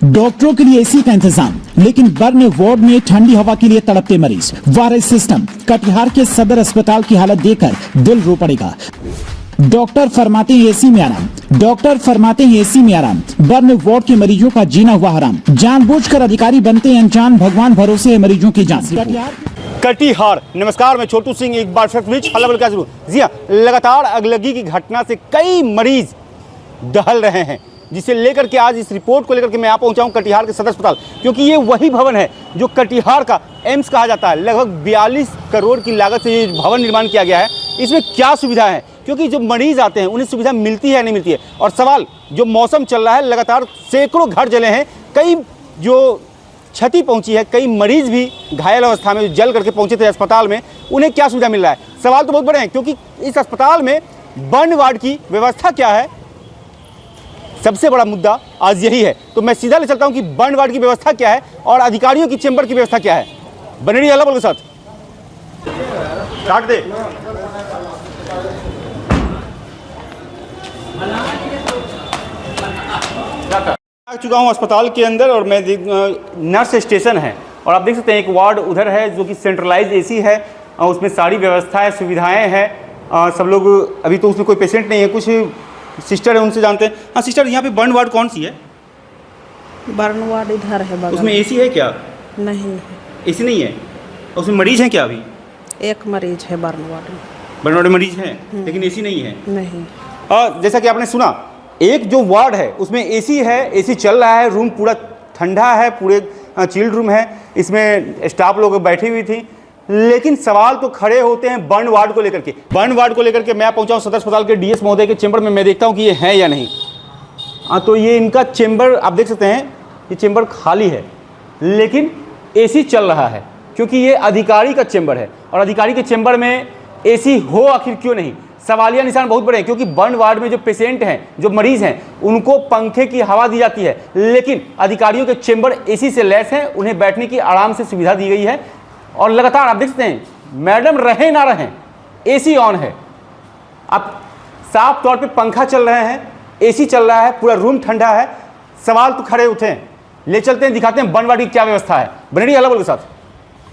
डॉक्टरों के लिए एसी का इंतजाम, लेकिन बर्न वार्ड में ठंडी हवा के लिए तड़पते मरीज। वायरस सिस्टम, कटिहार के सदर अस्पताल की हालत देखकर दिल रो पड़ेगा। डॉक्टर फरमाते हैं एसी में आराम, डॉक्टर फरमाते हैं एसी में आराम। बर्न वार्ड के मरीजों का जीना हुआ हराम। जानबूझकर अधिकारी बनते हैं अनजान, भगवान भरोसे है मरीजों की जान। कटिहार। नमस्कार, मैं छोटू सिंह एक बार फिर शुरू। जी हाँ, लगातार अगलगी की घटना से कई मरीज दहल रहे हैं, जिसे लेकर के आज इस रिपोर्ट को लेकर के मैं यहाँ पहुँचा हूँ कटिहार के सदर अस्पताल, क्योंकि ये वही भवन है जो कटिहार का एम्स कहा जाता है। लगभग 42 करोड़ की लागत से ये भवन निर्माण किया गया है। इसमें क्या सुविधा है, क्योंकि जो मरीज आते हैं उन्हें सुविधा मिलती है नहीं मिलती है। और सवाल, जो मौसम चल रहा है, लगातार सैकड़ों घर जले हैं, कई जो क्षति पहुंची है, कई मरीज भी घायल अवस्था में जल करके पहुंचे थे अस्पताल में, उन्हें क्या सुविधा मिल रहा है। सवाल तो बहुत बड़े हैं, क्योंकि इस अस्पताल में बर्न वार्ड की व्यवस्था क्या है, सबसे बड़ा मुद्दा आज यही है। तो मैं सीधा ले चलता हूं कि बर्न वार्ड की व्यवस्था क्या है और अधिकारियों की चेंबर की व्यवस्था क्या है। बने रहिए अल्लाह के साथ। काट दे। आ चुका हूं अस्पताल के अंदर और मैं नर्स स्टेशन है और आप देख सकते हैं एक वार्ड उधर है जो कि सेंट्रलाइज एसी है और उसमें सारी व्यवस्थाएं सुविधाएं हैं। सब लोग, अभी तो उसमें कोई पेशेंट नहीं है, कुछ सिस्टर है, उनसे जानते हैं। हाँ सिस्टर, यहाँ पे बर्न वार्ड कौन सी है? बर्न वार्ड इधर है बगल। उसमें एसी है क्या? नहीं है, एसी नहीं है। उसमें मरीज हैं क्या? अभी एक मरीज है बर्न वार्ड में। बर्न वार्ड में मरीज हैं लेकिन एसी नहीं है। नहीं। जैसा कि आपने सुना, एक जो वार्ड है उसमें एसी है, एसी चल रहा है, रूम पूरा ठंडा है, पूरे चिल्ड रूम है, इसमें स्टाफ लोग बैठी हुई थी। लेकिन सवाल तो खड़े होते हैं बर्न वार्ड को लेकर के। बर्न वार्ड को लेकर के मैं पहुंचा हूं सदर अस्पताल के डीएस महोदय के चेंबर में। मैं देखता हूं कि ये है या नहीं। तो ये इनका चेंबर आप देख सकते हैं, ये चेंबर खाली है लेकिन एसी चल रहा है, क्योंकि ये अधिकारी का चेंबर है और अधिकारी के चेंबर में एसी हो आखिर क्यों नहीं। सवालिया निशान बहुत बड़े हैं, क्योंकि बर्न वार्ड में जो पेशेंट हैं, जो मरीज हैं, उनको पंखे की हवा दी जाती है, लेकिन अधिकारियों के चेंबर एसी से लैस हैं, उन्हें बैठने की आराम से सुविधा दी गई है। और लगातार आप देख सकते हैं, मैडम रहे ना रहें, एसी ऑन है। अब साफ तौर पे पंखा चल रहे हैं, एसी चल रहा है, पूरा रूम ठंडा है। सवाल तो खड़े उठे हैं। ले चलते हैं, दिखाते हैं बर्न वार्ड की क्या व्यवस्था है। बनेडी अलग के साथ।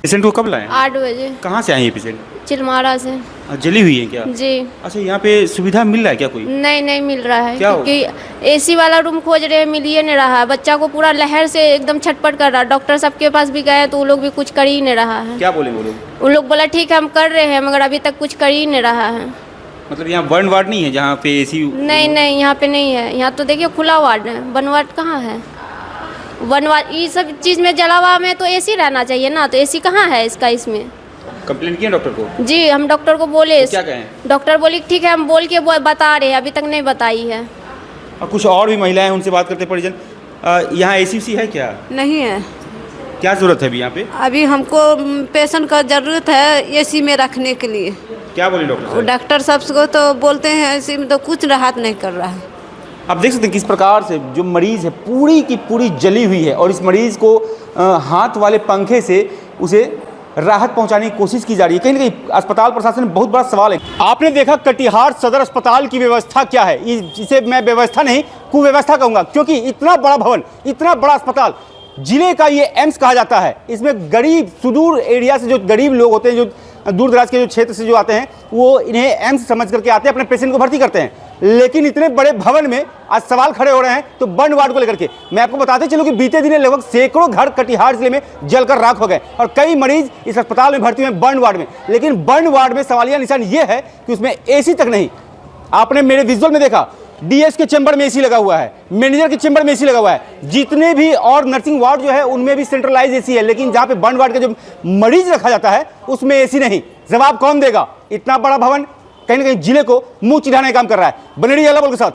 पेशेंट को कब लाए? 8 बजे। कहाँ से आए ये पेशेंट? चिलमारा से। जली हुई है क्या? जी। अच्छा, यहाँ पे सुविधा मिल रहा है क्या कोई? नहीं मिल रहा है, क्या क्योंकि एसी वाला रूम खोज रहे हैं, मिल ही नहीं रहा है। बच्चा को पूरा लहर से एकदम छटपट कर रहा है। डॉक्टर सबके पास भी गए तो वो लोग भी कुछ कर ही नहीं रहा है। क्या बोले वो लोग? उन लोग बोला ठीक है हम कर रहे हैं, मगर अभी तक कुछ कर ही नहीं रहा है। मतलब यहाँ बर्न वार्ड नहीं है जहाँ पे एसी? नहीं यहाँ पे नहीं है। यहाँ तो देखिए खुला वार्ड है, बर्न वार्ड कहाँ है? बर्न वार्ड ये सब चीज़ में जलावा में तो एसी रहना चाहिए ना, तो एसी कहाँ है इसका? इसमें कंप्लेंट किया डॉक्टर को? जी, हम डॉक्टर को बोले। तो क्या कहें? डॉक्टर बोली ठीक है हम बोल के बता रहे हैं, अभी तक नहीं बताई है। और कुछ और भी महिलाएं, उनसे बात करते परिजन। यहाँ एसी है क्या? नहीं है। क्या जरूरत है अभी यहाँ पे? अभी हमको पेशेंट का ज़रूरत है एसी में रखने के लिए। क्या बोले डॉक्टर? डॉक्टर साहब को तो बोलते हैं एसी में, तो कुछ राहत नहीं कर रहा है। आप देख सकते हैं किस प्रकार से जो मरीज़ है पूरी की पूरी जली हुई है और इस मरीज़ को हाथ वाले पंखे से उसे राहत पहुंचाने की कोशिश की जा रही है। कहीं ना कहीं अस्पताल प्रशासन में बहुत बड़ा सवाल है। आपने देखा कटिहार सदर अस्पताल की व्यवस्था क्या है। इसे मैं व्यवस्था नहीं, कुव्यवस्था कहूँगा, क्योंकि इतना बड़ा भवन, इतना बड़ा अस्पताल, जिले का ये एम्स कहा जाता है। इसमें गरीब, सुदूर एरिया से जो गरीब लोग होते हैं, जो दूर दराज के जो क्षेत्र से जो आते हैं, वो इन्हें एम्स समझ करके आते हैं, अपने पेशेंट को भर्ती करते हैं। लेकिन इतने बड़े भवन में आज सवाल खड़े हो रहे हैं तो बर्न वार्ड को लेकर के। मैं आपको बताते चलूं कि बीते दिन लगभग सैकड़ों घर कटिहार जिले में जलकर राख हो गए और कई मरीज इस अस्पताल में भर्ती हुए बर्न वार्ड में। लेकिन बर्न वार्ड में सवालिया निशान ये है कि उसमें एसी तक नहीं। आपने मेरे विजुअल में देखा, डीएस के चेंबर में एसी लगा हुआ है, मैनेजर के चेंबर में एसी लगा हुआ है, जितने भी और नर्सिंग वार्ड जो है उनमें भी सेंट्रलाइज एसी है। लेकिन जहाँ पे बर्न वार्ड का जो मरीज रखा जाता है उसमें एसी नहीं। जवाब कौन देगा? इतना बड़ा भवन कहीं ना कहीं जिले को मुंह चिढ़ाने का काम कर रहा है। बनेडी अलग के साथ।